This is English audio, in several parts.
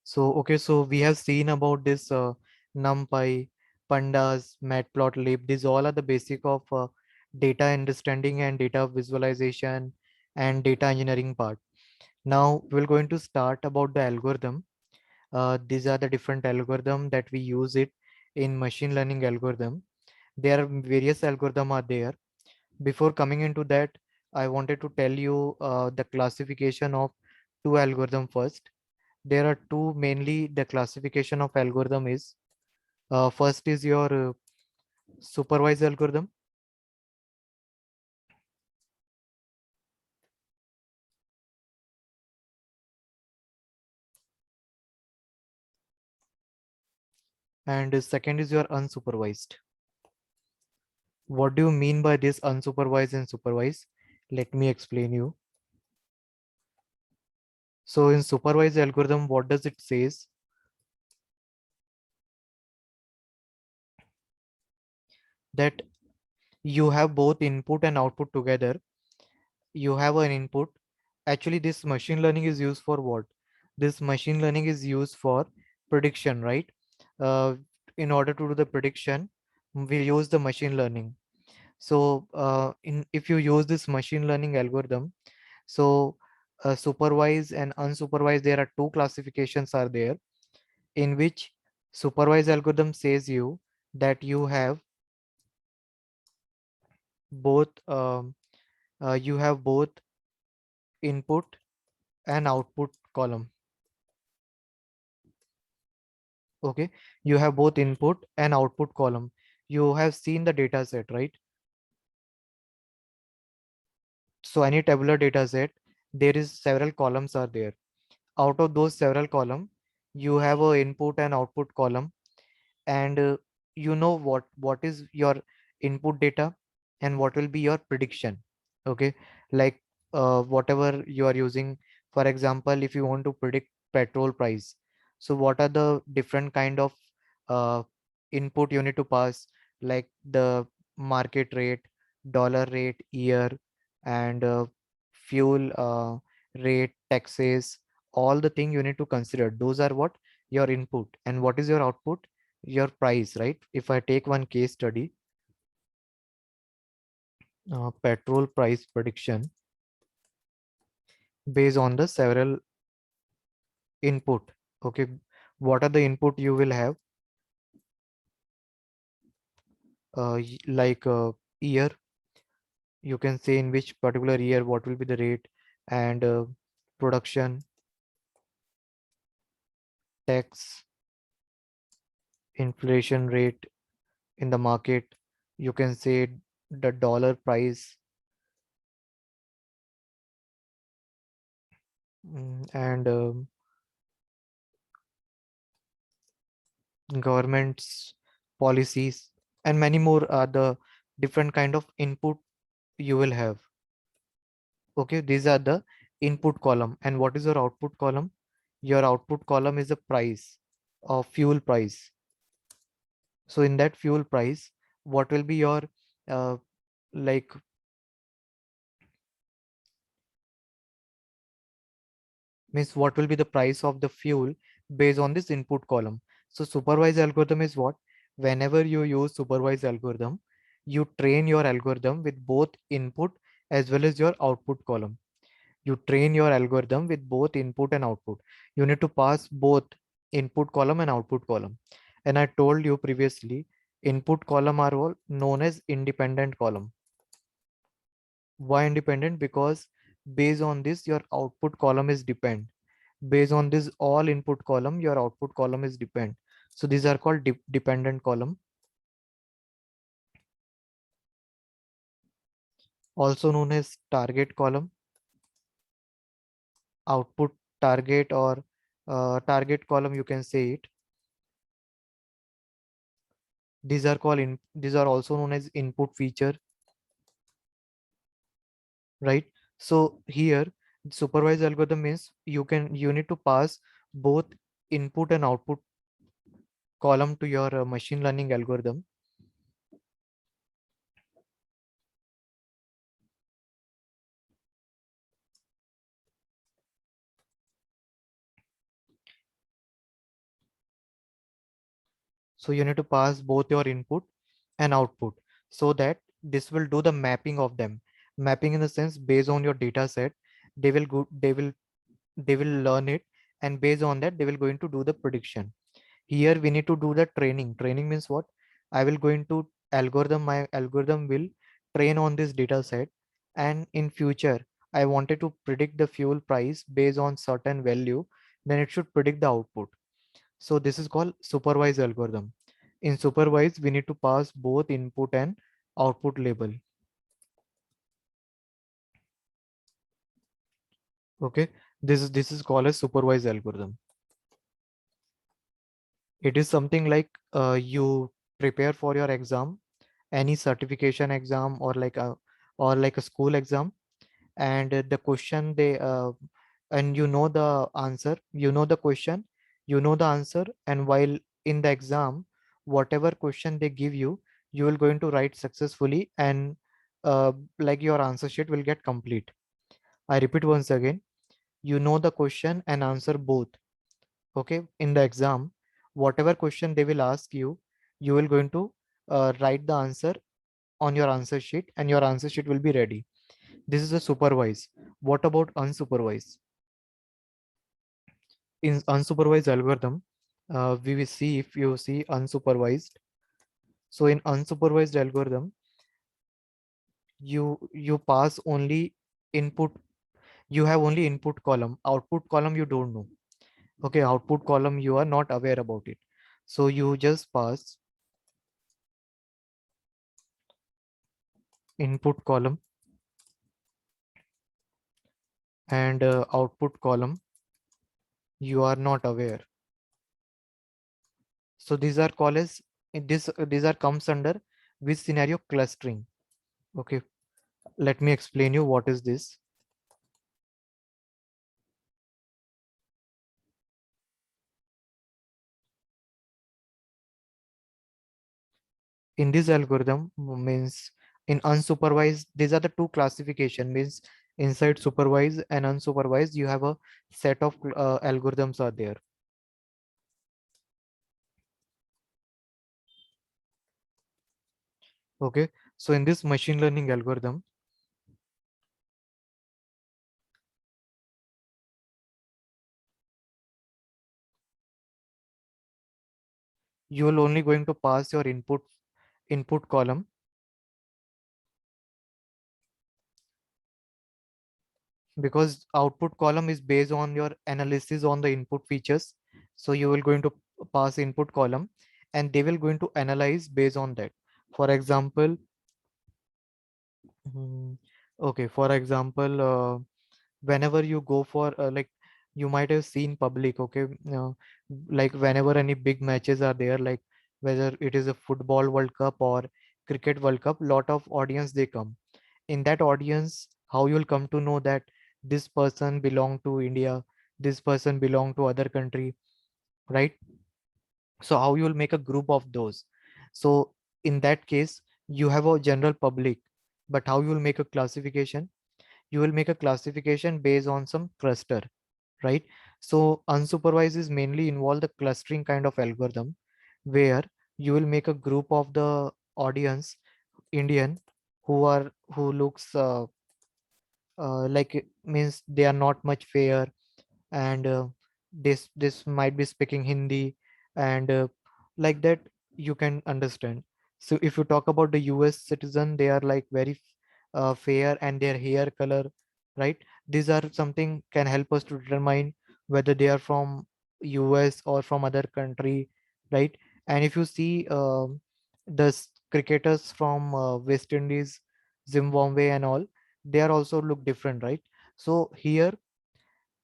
So we have seen about this NumPy, Pandas, Matplotlib. These all are the basic of data understanding and data visualization and data engineering part. Now we're going to start about the algorithm. These are the different algorithm that we use it in machine learning algorithm. There are various algorithm are there. Before coming into that, I wanted to tell you the classification of two algorithm first. There are two mainly. The classification of algorithm is first is your supervised algorithm, and second is your unsupervised. What do you mean by this unsupervised and supervised? Let me explain you. So in supervised algorithm, what does it says? That you have both input and output together. You have an input. Actually, this machine learning is used for what? This machine learning is used for prediction, right? uh, in order to do the prediction, we use the machine learning. So in if you use this machine learning algorithm, so supervised and unsupervised, there are two classifications are there, in which supervised algorithm says you that you have both you have both input and output column. Okay, you have both input and output column. You have seen the data set, right? So any tabular data set, there is several columns are there. Out of those several column, you have a input and output column, and you know what is your input data and what will be your prediction. Okay, like whatever you are using. For example, if you want to predict petrol price, so what are the different kind of uh, input you need to pass, like the market rate, dollar rate, year, and fuel rate, taxes, all the thing you need to consider. Those are what your input. And what is your output? Your price, right? If I take one case study, petrol price prediction based on the several input. Okay, what are the input you will have? Like year, you can say in which particular year what will be the rate, and production, tax, inflation rate in the market. You can say the dollar price, and government's policies, and many more are the different kind of input you will have. Okay, these are the input column. And what is your output column? Your output column is the price of fuel price. So in that fuel price, what will be your uh, like means what will be the price of the fuel based on this input column. So supervised algorithm is what? Whenever you use supervised algorithm, you train your algorithm with both input as well as your output column. You train your algorithm with both input and output. You need to pass both input column and output column. And I told you previously, input column are all known as independent column. Why independent? Because based on this, your output column is depend. Based on this all input column, your output column is depend. So these are called dependent column, also known as target column, output target, or target column, you can say it. These are also known as input feature, right? So here supervised algorithm means you need to pass both input and output column to your machine learning algorithm. So you need to pass both your input and output so that this will do the mapping of them. Mapping in the sense based on your data set, they will learn it, and based on that they will going to do the prediction. Here we need to do the training means what? I will going to algorithm, my algorithm will train on this data set, and in future I wanted to predict the fuel price based on certain value, then it should predict the output. So this is called supervised algorithm. In supervised, we need to pass both input and output label. Okay, this is called a supervised algorithm. It is something like you prepare for your exam, any certification exam, or like a school exam, and the question they and you know the answer, you know the question, you know the answer, and while in the exam, whatever question they give you, you will going to write successfully, and like your answer sheet will get complete. I repeat once again, you know the question and answer both. Okay, in the exam, whatever question they will ask you, you will going to write the answer on your answer sheet, and your answer sheet will be ready. This is a supervised. What about unsupervised? In unsupervised algorithm, we will see, if you see unsupervised. So in unsupervised algorithm, you pass only input. You have only input column. Output column you don't know. Okay, output column you are not aware about it. So you just pass input column and output column you are not aware. So these are called as these are comes under which scenario? Clustering. Okay, let me explain you what is this. In this algorithm means in unsupervised, these are the two classification, means inside supervised and unsupervised you have a set of algorithms are there. Okay, so in this machine learning algorithm, you will only going to pass your input column, because output column is based on your analysis on the input features. So you will going to pass input column, and they will going to analyze based on that. For example, okay, for example, whenever you go for you might have seen public, okay, like whenever any big matches are there, like whether it is a football world cup or cricket world cup, lot of audience they come. In that audience, how you'll come to know that this person belong to India, this person belong to other country, right? So how you will make a group of those? So in that case, you have a general public, but how you will make a classification? You will make a classification based on some cluster, right? So unsupervised is mainly involve the clustering kind of algorithm, where you will make a group of the audience, Indian, who looks like it means they are not much fair, and this might be speaking Hindi, and like that you can understand. So if you talk about the US citizen, they are like very fair, and their hair color, right? These are something can help us to determine whether they are from US or from other country, right? And if you see cricketers from West Indies, Zimbabwe and all, they are also look different, right? So here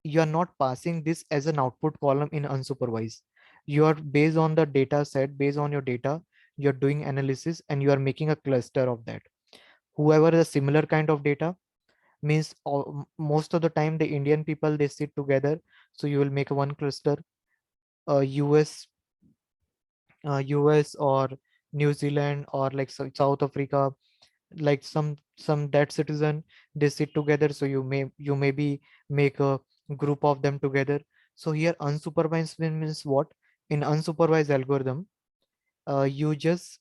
you are not passing this as an output column in unsupervised. You are based on the data set, based on your data, you're doing analysis, and you are making a cluster of that. Whoever the similar kind of data means most of the time the Indian people they sit together, so you will make one cluster. US, US or New Zealand or like South Africa, like some that citizen, they sit together, so you maybe make a group of them together. So here unsupervised means what? In unsupervised algorithm, you just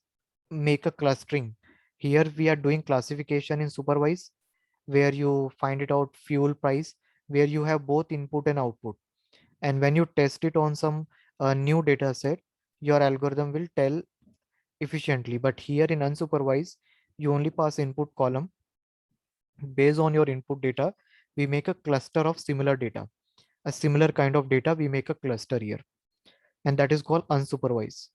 make a clustering. Here we are doing classification in supervise, where you find it out fuel price, where you have both input and output. And when you test it on some new data set, your algorithm will tell efficiently. But here in unsupervised, you only pass input column. Based on your input data, we make a cluster of similar data. A similar kind of data, we make a cluster here. And that is called unsupervised.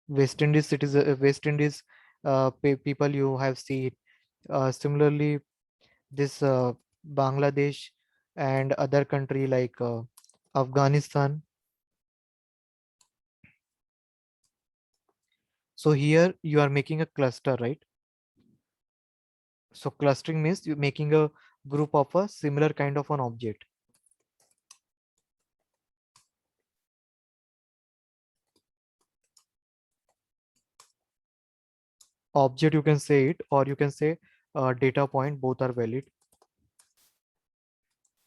West Indies citizen, West Indies people you have seen. Similarly, this Bangladesh and other country like Afghanistan. So here you are making a cluster, right? So clustering means you're making a group of a similar kind of an object. Object you can say it, or you can say data point, both are valid.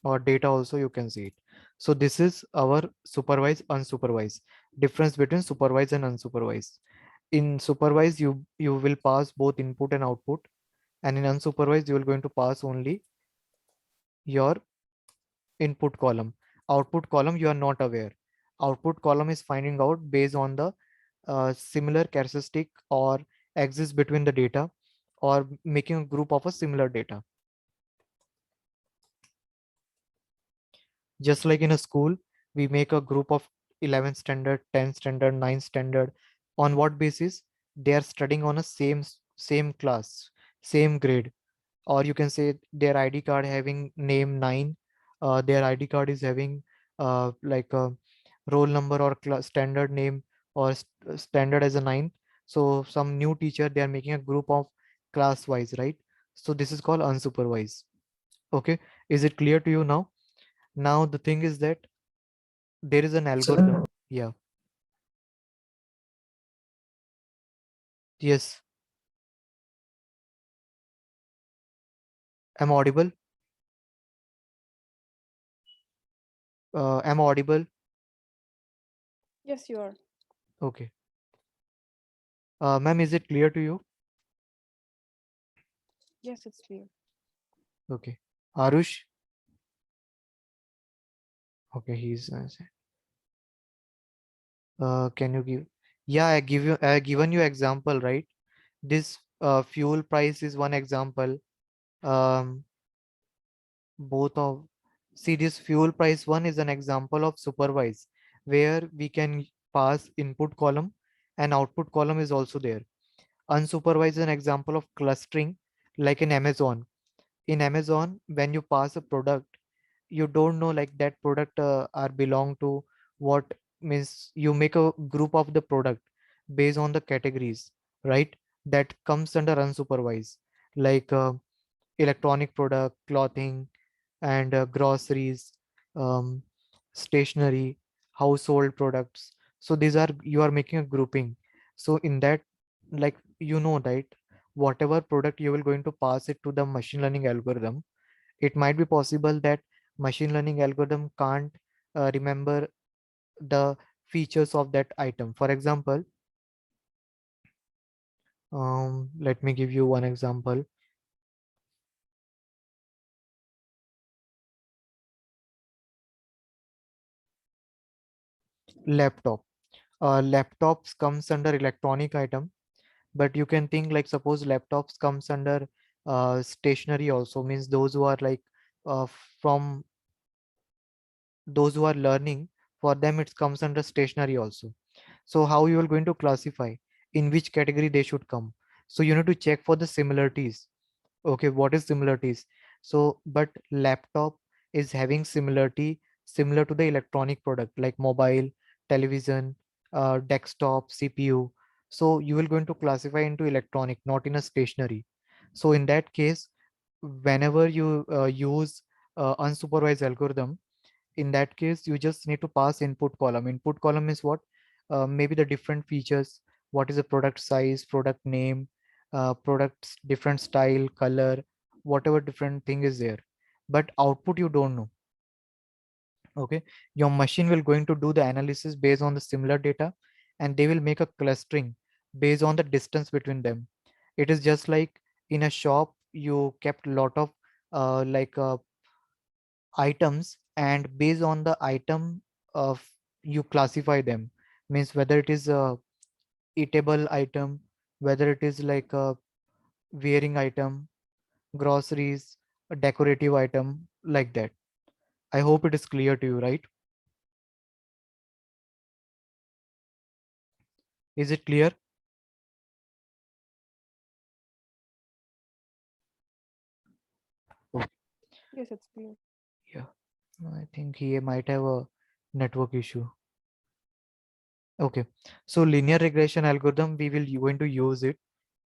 Or data also you can see it. So this is our supervised, unsupervised. Difference between supervised and unsupervised. In supervised, you will pass both input and output, and in unsupervised, you will going to pass only your input column. Output column you are not aware. Output column is finding out based on the similar characteristic or exists between the data, or making a group of a similar data. Just like in a school, we make a group of 11th standard, 10th standard, 9th standard. On what basis? They are studying on a same class, same grade. Or you can say their ID card having name 9. Their ID card is having like a roll number or class standard name, or standard as a 9. So some new teacher, they are making a group of class wise, right? So this is called unsupervised. Okay, is it clear to you now? Now the thing is that there is an algorithm. Yeah. Yes. Am I audible? Am I audible? Yes, you are. Okay. Ma'am, is it clear to you? Yes, it's clear. Okay. Arush? Okay, he's can you give? Yeah, I given you example, right? This fuel price is one example. Um, both of See, this fuel price one is an example of supervise, where we can pass input column and output column is also there. Unsupervised is an example of clustering, like in Amazon. In Amazon, when you pass a product, you don't know like that product are belong to what. Means you make a group of the product based on the categories, right? That comes under unsupervised, like electronic product, clothing, and groceries, um, stationery, household products. So these are, you are making a grouping. So in that, like, right, whatever product you will going to pass it to the machine learning algorithm, it might be possible that machine learning algorithm can't remember the features of that item. For example, let me give you one example. Laptop. Laptops comes under electronic item, but you can think like, suppose laptops comes under stationery also. Means those who are like uh, from those who are learning, for them it comes under stationery also. So how you are going to classify in which category they should come? So you need to check for the similarities. Okay, what is similarities? So but laptop is having similarity similar to the electronic product like mobile, television, desktop, CPU. So you will going to classify into electronic, not in a stationary. So in that case, whenever you use unsupervised algorithm, in that case you just need to pass input column. Input column is what? Maybe the different features. What is the product size, product name, products different style, color, whatever different thing is there. but output you don't know. Okay, your machine will going to do the analysis based on the similar data, and they will make a clustering based on the distance between them. It is just like in a shop you kept a lot of like items, and based on the item of you classify them, means whether it is a eatable item, whether it is like a wearing item, groceries, a decorative item, like that. I hope it is clear to you, right? Is it clear? Okay. Yes, it's clear. Yeah, I think he might have a network issue. Okay, so linear regression algorithm, we will going to use it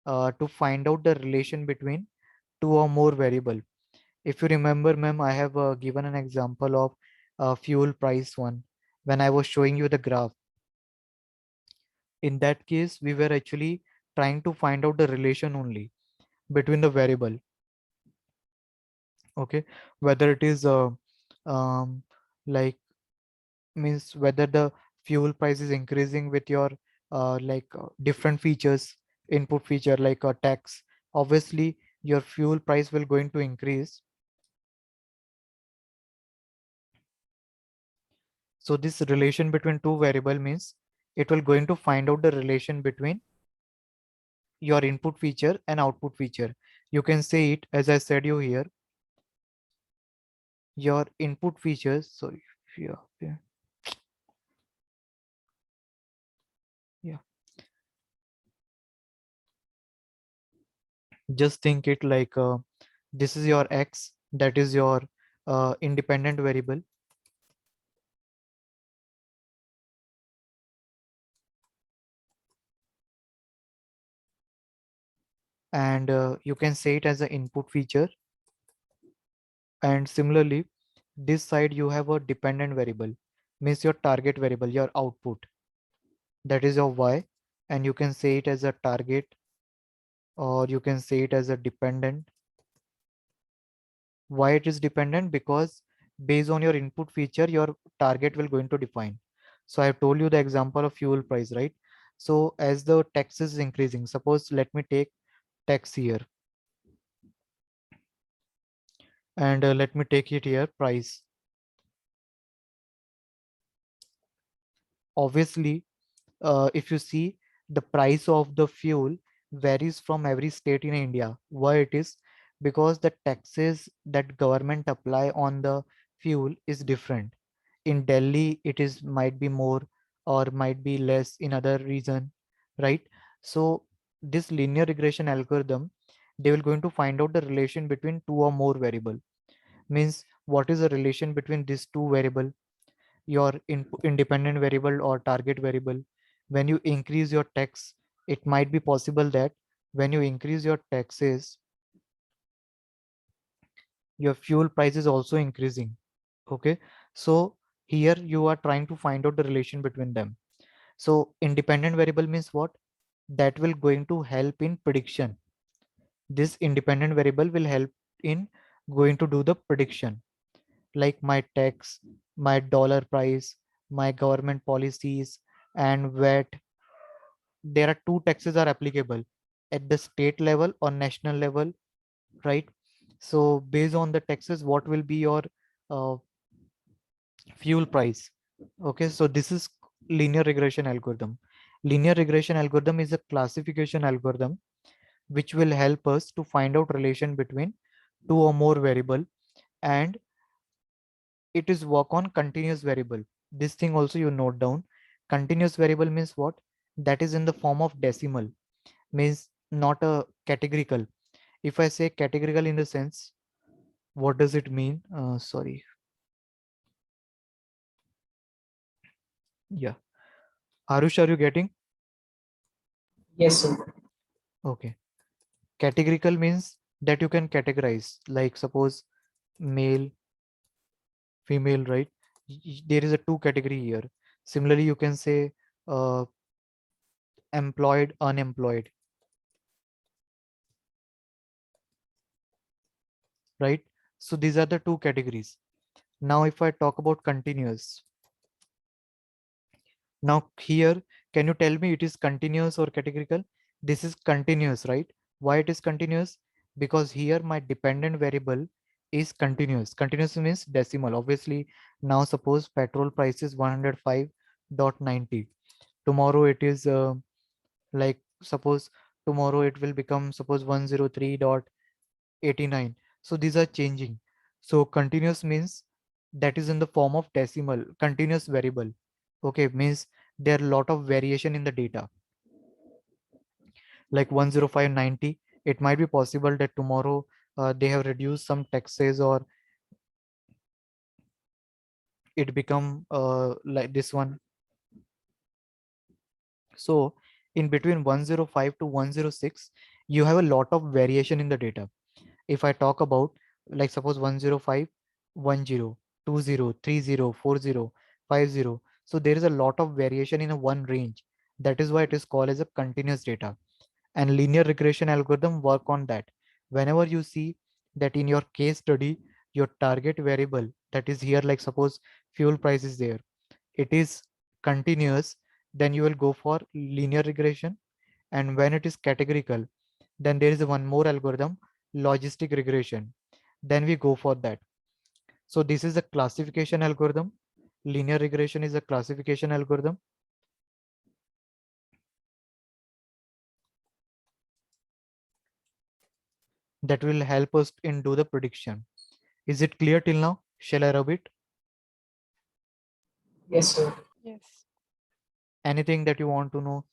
to find out the relation between two or more variable. If you remember, ma'am, I have given an example of fuel price one when I was showing you the graph. In that case, we were actually trying to find out the relation only between the variable. Okay, whether it is um, like means whether the fuel price is increasing with your different features, input feature like a tax. Obviously, your fuel price will going to increase. So this relation between two variable means it will going to find out the relation between your input feature and output feature. You can say it as I said you here, your input features. Sorry, yeah, yeah, yeah. Just think it like this is your X, that is your independent variable, and you can say it as an input feature. And similarly, this side you have a dependent variable, means your target variable, your output, that is your Y, and you can say it as a target, or you can say it as a dependent. Why it is dependent? Because based on your input feature, your target will going to define. So I have told you the example of fuel price, right? So as the tax is increasing, suppose let me take tax here, and let me take it here price. Obviously, if you see, the price of the fuel varies from every state in India. Why it is? Because the taxes that government apply on the fuel is different. In Delhi, it is might be more or might be less in other region, right? So this linear regression algorithm, they will going to find out the relation between two or more variable. Means what is the relation between these two variable, your independent variable or target variable. When you increase your tax, it might be possible that when you increase your taxes, your fuel price is also increasing. Okay, so here you are trying to find out the relation between them. So independent variable means what? That will going to help in prediction. This independent variable will help in going to do the prediction, like my tax, my dollar price, my government policies, and VAT. There are two taxes are applicable at the state level or national level, right? So based on the taxes, what will be your uh, fuel price? Okay, so this is linear regression algorithm. Linear regression algorithm is a classification algorithm which will help us to find out relation between two or more variable, and it is work on continuous variable. This thing also you note down. Continuous variable means what? That is in the form of decimal, means not a categorical. If I say categorical in the sense, what does it mean? Sorry. Yeah. Arush, are you getting? Yes, sir. Okay. Categorical means that you can categorize, like suppose male, female, right? There is a two category here. Similarly, you can say uh, employed, unemployed, right? So these are the two categories. Now if I talk about continuous, now here, can you tell me it is continuous or categorical? This is continuous, right? Why it is continuous? Because here my dependent variable is continuous. Continuous means decimal. Obviously, now suppose petrol price is 105.90. Tomorrow it is like suppose tomorrow it will become suppose 103.89. So these are changing. So continuous means that is in the form of decimal, continuous variable. Okay, means there are a lot of variation in the data. Like 105.90, it might be possible that tomorrow they have reduced some taxes, or it become like this one. So in between 105 to 106, you have a lot of variation in the data. If I talk about, like suppose 105, 10, 20, 30, 40, 50. So there is a lot of variation in a one range. That is why it is called as a continuous data. And linear regression algorithm work on that. Whenever you see that in your case study, your target variable, that is here, like suppose fuel price is there, it is continuous, then you will go for linear regression. And when it is categorical, then there is one more algorithm, logistic regression, then we go for that. So this is a classification algorithm. Linear regression is a classification algorithm that will help us in do the prediction. Is it clear till now? Shall I rub it? Yes, sir. Yes. Anything that you want to know,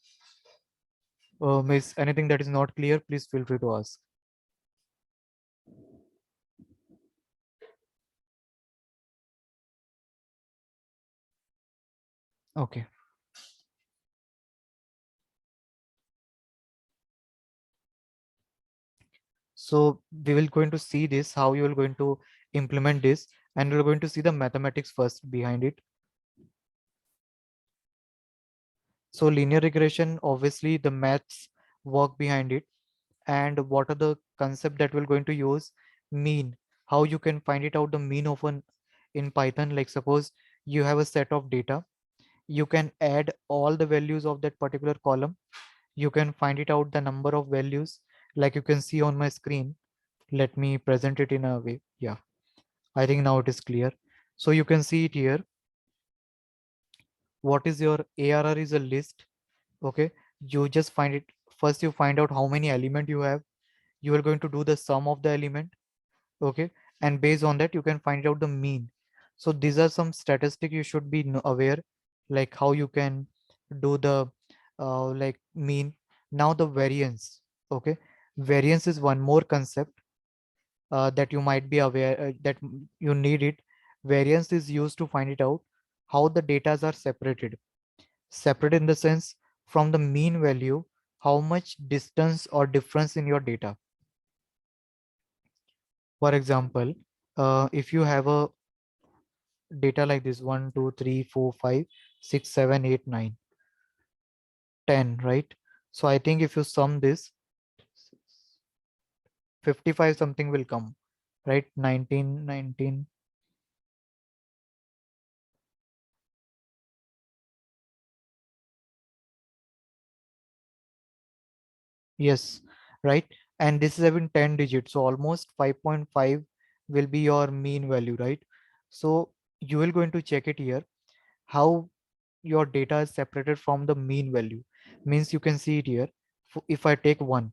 miss, anything that is not clear, please feel free to ask. Okay. So we will going to see this, how you are going to implement this, and we're going to see the mathematics first behind it. So linear regression, obviously the maths work behind it. And what are the concept that we're going to use? Mean. How you can find it out the mean of an in Python. Like suppose you have a set of data, you can add all the values of that particular column. You can find it out the number of values, like you can see on my screen. Let me present it in a way. Yeah, I think now it is clear. So you can see it here. What is your ARR is a list. Okay, you just find it first, you find out how many element you have. You are going to do the sum of the element. Okay, and based on that you can find out the mean. So these are some statistics you should be aware, like how you can do the like mean. Now the variance. Okay, variance is one more concept that you might be aware that you need it. Variance is used to find it out how the datas are separated. Separate in the sense, from the mean value, how much distance or difference in your data. For example, if you have a data like this 1 2 3 4 5 6 7 8 9 10, right? So I think if you sum this, 55 something will come, right? 19 19. Yes, right. And this is even 10 digits, so almost 5.5 will be your mean value, right? So you will going to check it here how your data is separated from the mean value. Means you can see it here. If I take one,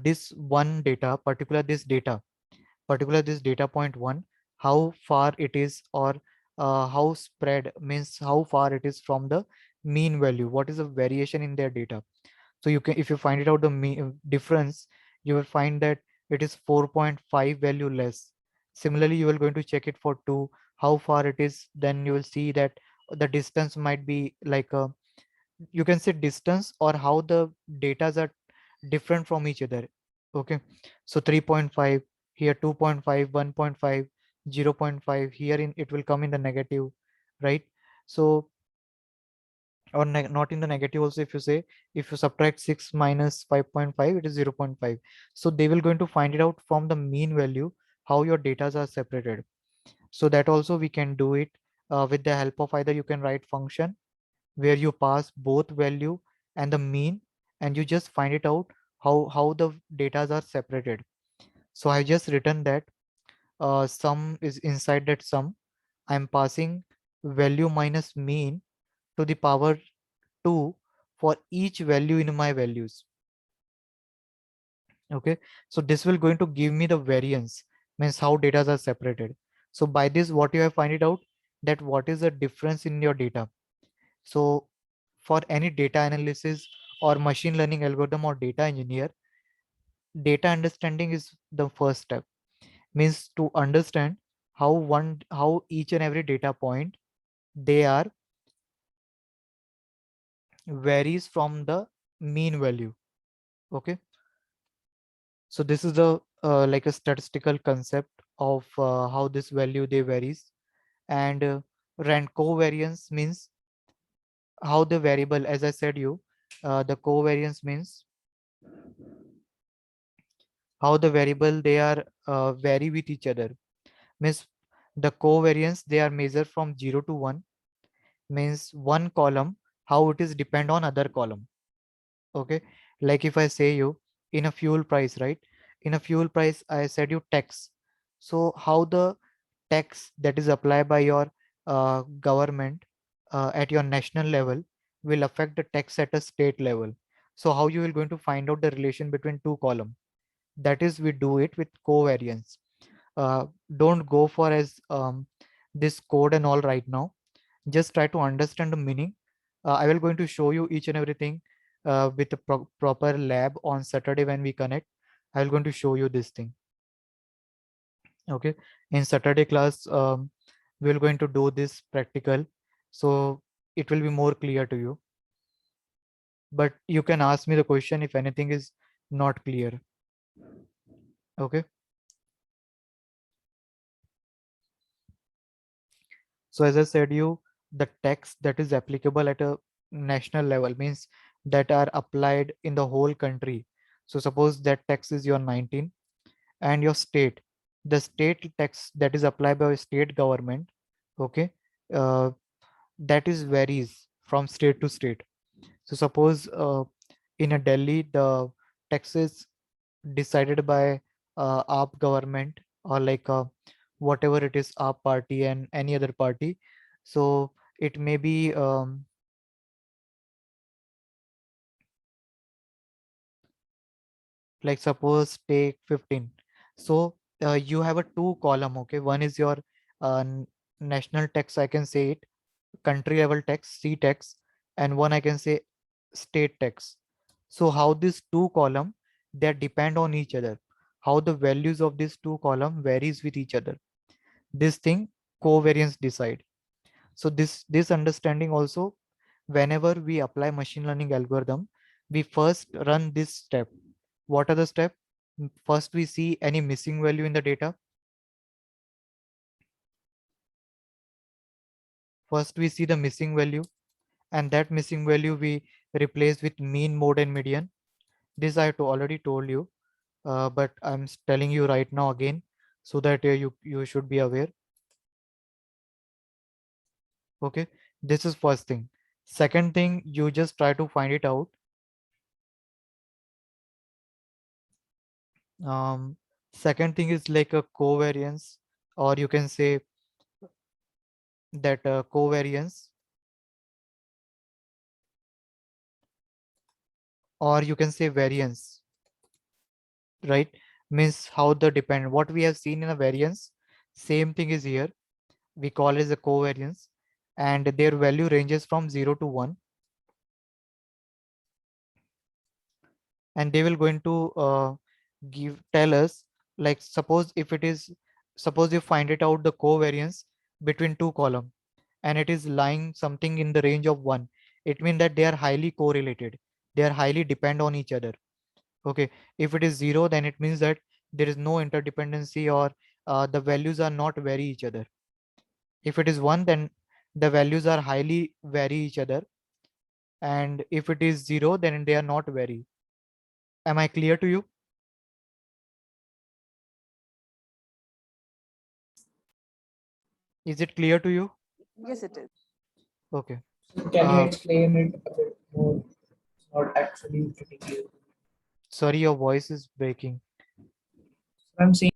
this one data, particular this data point one, how far it is, or how spread, means how far it is from the mean value, what is the variation in their data. So you can, if you find it out the difference, you will find that it is 4.5 value less. Similarly, you will going to check it for 2, how far it is, then you will see that the distance might be like a, you can say distance, or how the datas are different from each other. Okay, so 3.5 here, 2.5, 1.5, 0.5 here, in it will come in the negative, right? So or not in the negative also. If you say, if you subtract 6 minus 5.5, it is 0.5. So they will going to find it out from the mean value how your datas are separated. So that also we can do it with the help of either you can write function where you pass both value and the mean, and you just find it out how the datas are separated. So I just written that sum is inside that sum. I'm passing value minus mean to the power 2 for each value in my values. Okay, so this will going to give me the variance, means how data are separated. So by this, what you have find it out, that what is the difference in your data. So for any data analysis or machine learning algorithm or data engineer, data understanding is the first step. Means to understand how each and every data point they are varies from the mean value. Okay, so this is the like a statistical concept of how this value they varies. And rand covariance means how the variable, as I said you, the covariance means how the variable they are vary with each other. Means the covariance they are measured from 0 to 1, means one column how it is depend on other column. Okay, like if I say you in a fuel price, right? In a fuel price I said you tax. So how the tax that is applied by your government at your national level will affect the tax at a state level. So how you will going to find out the relation between two column? That is, we do it with covariance. Don't go for as this code and all right now. Just try to understand the meaning. I will going to show you each and everything with a proper lab on Saturday when we connect. I will going to show you this thing. Okay, in Saturday class we're going to do this practical, so it will be more clear to you. But you can ask me the question if anything is not clear. Okay, so as I said you, the tax that is applicable at a national level means that are applied in the whole country. So suppose that tax is your 19, and your state, the state tax that is applied by state government. Okay, uh, that is varies from state to state. So suppose in a Delhi, the taxes decided by AAP government, or like whatever it is, AAP party and any other party. So it may be like suppose take 15. So you have a two column. Okay, one is your national tax, I can say it, country level tax, C tax, and one I can say state tax. So how these two column they depend on each other, how the values of these two column varies with each other. This thing covariance decide. So this understanding also, whenever we apply machine learning algorithm, we first run this step. What are the step? First we see any missing value in the data. First we see the missing value, and that missing value we replace with mean, mode, and median. This I already told you, but I'm telling you right now again, so that you should be aware. Okay, this is first thing. Second thing, you just try to find it out. Um, Second thing is like a covariance, or you can say that covariance, or you can say variance, right? Means how the depend. What we have seen in a variance, same thing is here. We call it as a covariance, and their value ranges from 0 to 1, and they will going to give tell us, like suppose if it is, suppose you find it out the covariance between two column, and it is lying something in the range of 1, it means that they are highly correlated, they are highly depend on each other. Okay, if it is 0, then it means that there is no interdependency, or the values are not vary each other. If it is 1, then the values are highly vary each other. and if it is 0, then they are not vary. Am I clear to you? Is it clear to you? Yes, it is. Okay. So can you Uh, explain it a bit more? It's not actually pretty clear. sorry, your voice is breaking. I'm saying,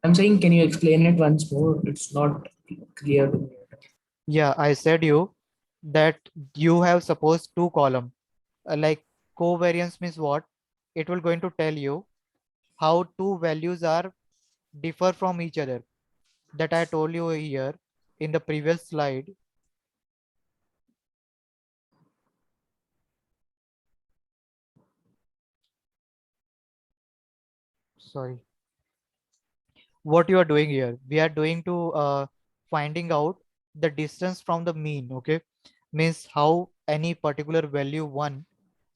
I'm saying, can you explain it once more? It's not clear to me. Yeah, I said you that you have suppose two column. Like covariance means what? It will going to tell you how two values are differ from each other. That I told you here in the previous slide. Sorry. What you are doing here? We are doing to finding out the distance from the mean. Okay, means how any particular value one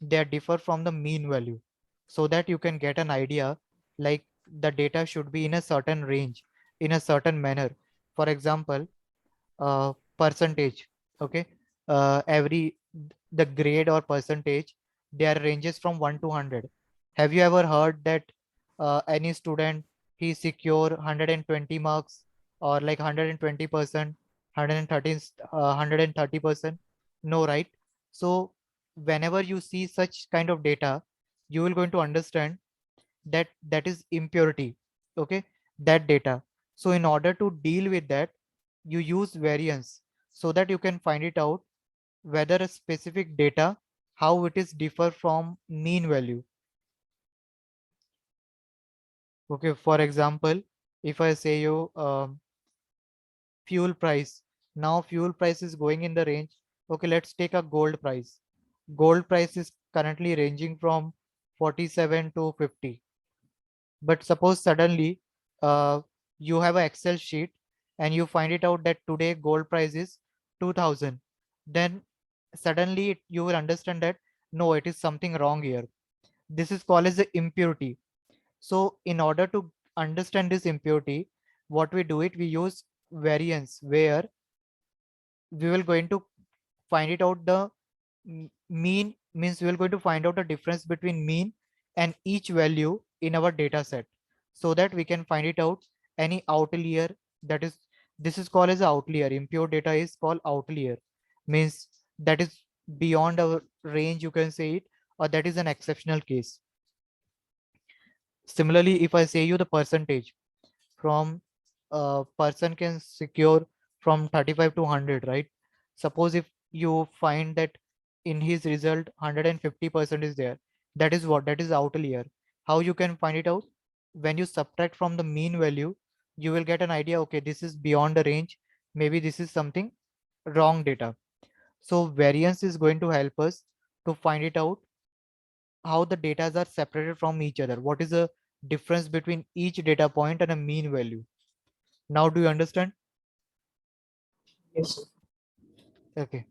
they differ from the mean value, so that you can get an idea like the data should be in a certain range, in a certain manner. For example, percentage. Okay, every the grade or percentage, there ranges from 1 to 100. Have you ever heard that any student he secure 120 marks or like 120%, 113 130%? No, right? So whenever you see such kind of data, you will going to understand that that is impurity. Okay, that data. So in order to deal with that, you use variance, so that you can find it out whether a specific data, how it is differ from mean value. Okay, for example, if I say you fuel price, now fuel price is going in the range. Okay, let's take a gold price. Gold price is currently ranging from 47 to 50. But suppose suddenly you have an Excel sheet and you find it out that today gold price is 2000. Then suddenly you will understand that no, it is something wrong here. This is called as the impurity. So in order to understand this impurity, what we do it, we use variance, where we will going to find it out the mean, means we will going to find out the difference between mean and each value in our data set, so that we can find it out any outlier. That is, this is called as a outlier. Impure data is called outlier, means that is beyond our range, you can say it, or that is an exceptional case. Similarly, if I say you the percentage, from person can secure from 35 to 100, right? Suppose if you find that in his result 150% is there, that is what, that is outlier. How you can find it out? When you subtract from the mean value, you will get an idea, okay, this is beyond the range, maybe this is something wrong data. So variance is going to help us to find it out how the data are separated from each other, what is the difference between each data point and a mean value. Now do you understand? Yes, sir. Okay.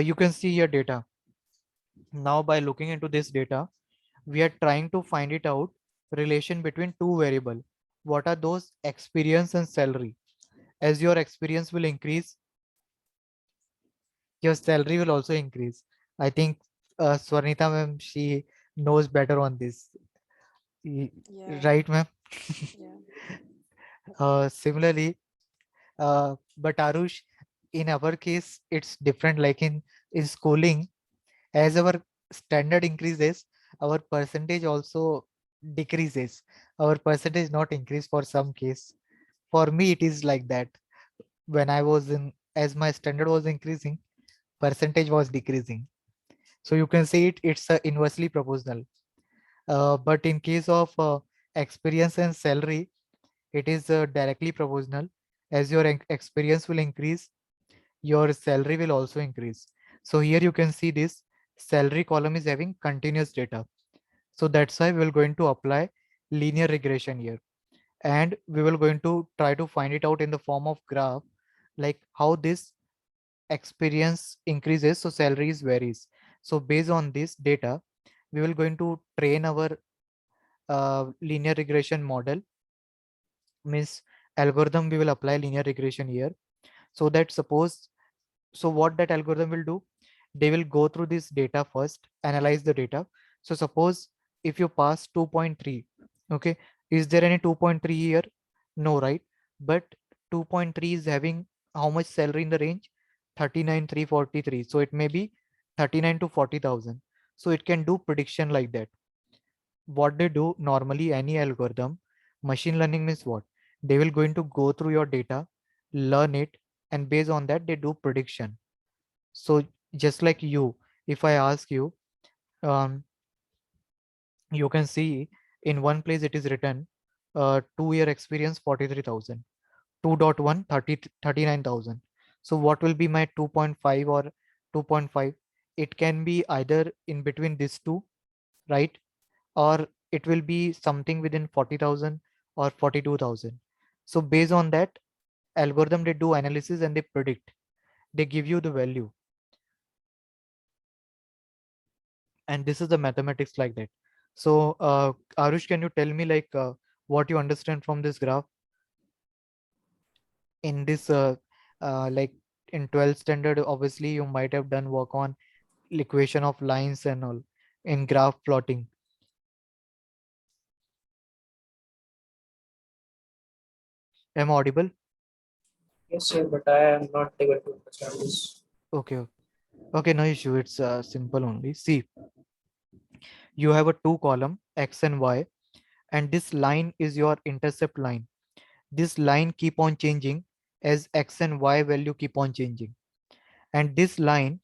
You can see your data. Now by looking into this data, we are trying to find it out relation between two variable. What are those? Experience and salary. As your experience will increase, your salary will also increase. I think Swarnita ma'am, she knows better on this. Y- Yeah, Right, ma'am? yeah. Similarly, but Arush, in our case, it's different. Like in schooling, as our standard increases, our percentage also decreases. Our percentage not increase for some case. For me, it is like that. When I was in, as my standard was increasing, percentage was decreasing. So you can say it's inversely proportional. But in case of experience and salary, it is directly proportional. As your experience will increase, your salary will also increase. So here you can see this salary column is having continuous data. So that's why we will going to apply linear regression here. And we will going to try to find it out in the form of graph, like how this experience increases, so salaries varies. So based on this data, we will going to train our linear regression model, means algorithm. We will apply linear regression here. So that suppose, so what that algorithm will do, they will go through this data first, analyze the data. So suppose if you pass 2.3, okay, is there any 2.3 here? No, right? But 2.3 is having how much salary in the range? 39,343. So it may be 39 to 40,000. So it can do prediction like that. What they do normally, any algorithm, machine learning means what? They will going to go through your data, learn it, and based on that they do prediction. So just like you, if I ask you, um, you can see in one place it is written 2-year experience 43,000, 2.1 39,000. So what will be my 2.5 or 2.5? It can be either in between these two, right? Or it will be something within 40,000 or 42,000. So based on that algorithm, they do analysis and they predict, they give you the value. And this is the mathematics like that. So Arush, can you tell me like what you understand from this graph in this like in 12th standard? Obviously you might have done work on equation of lines and all in graph plotting. Am I audible? Yes, sir, but I am not able to understand this. Okay, okay, no issue. It's simple only. See, you have a two column x and y, and this line is your intercept line. This line keep on changing as x and y value keep on changing. And this line,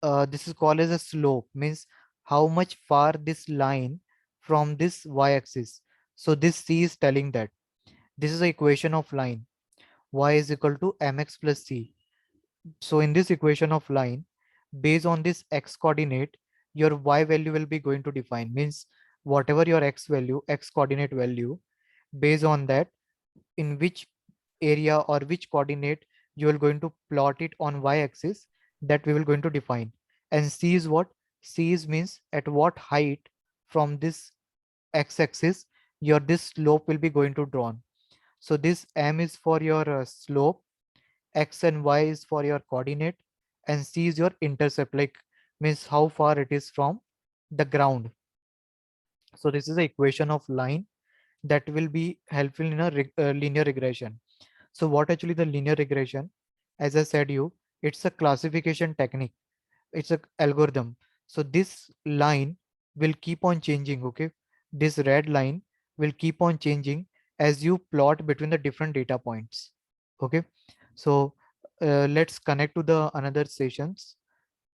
this is called as a slope, means how much far this line from this y-axis. So this c is telling that this is the equation of line, y is equal to mx plus c. So in this equation of line, based on this x coordinate, your y value will be going to define, means whatever your x value, x coordinate value, based on that, in which area or which coordinate you are going to plot it on y-axis, that we will going to define. And c is what? C is means at what height from this x-axis your this slope will be going to drawn. So this m is for your slope, x and y is for your coordinate, and c is your intercept, like means how far it is from the ground. So this is the equation of line that will be helpful in a linear regression. So what actually the linear regression, as I said you, it's a classification technique, it's a algorithm. So this line will keep on changing, okay? This red line will keep on changing as you plot between the different data points, okay? So let's connect to the another sessions.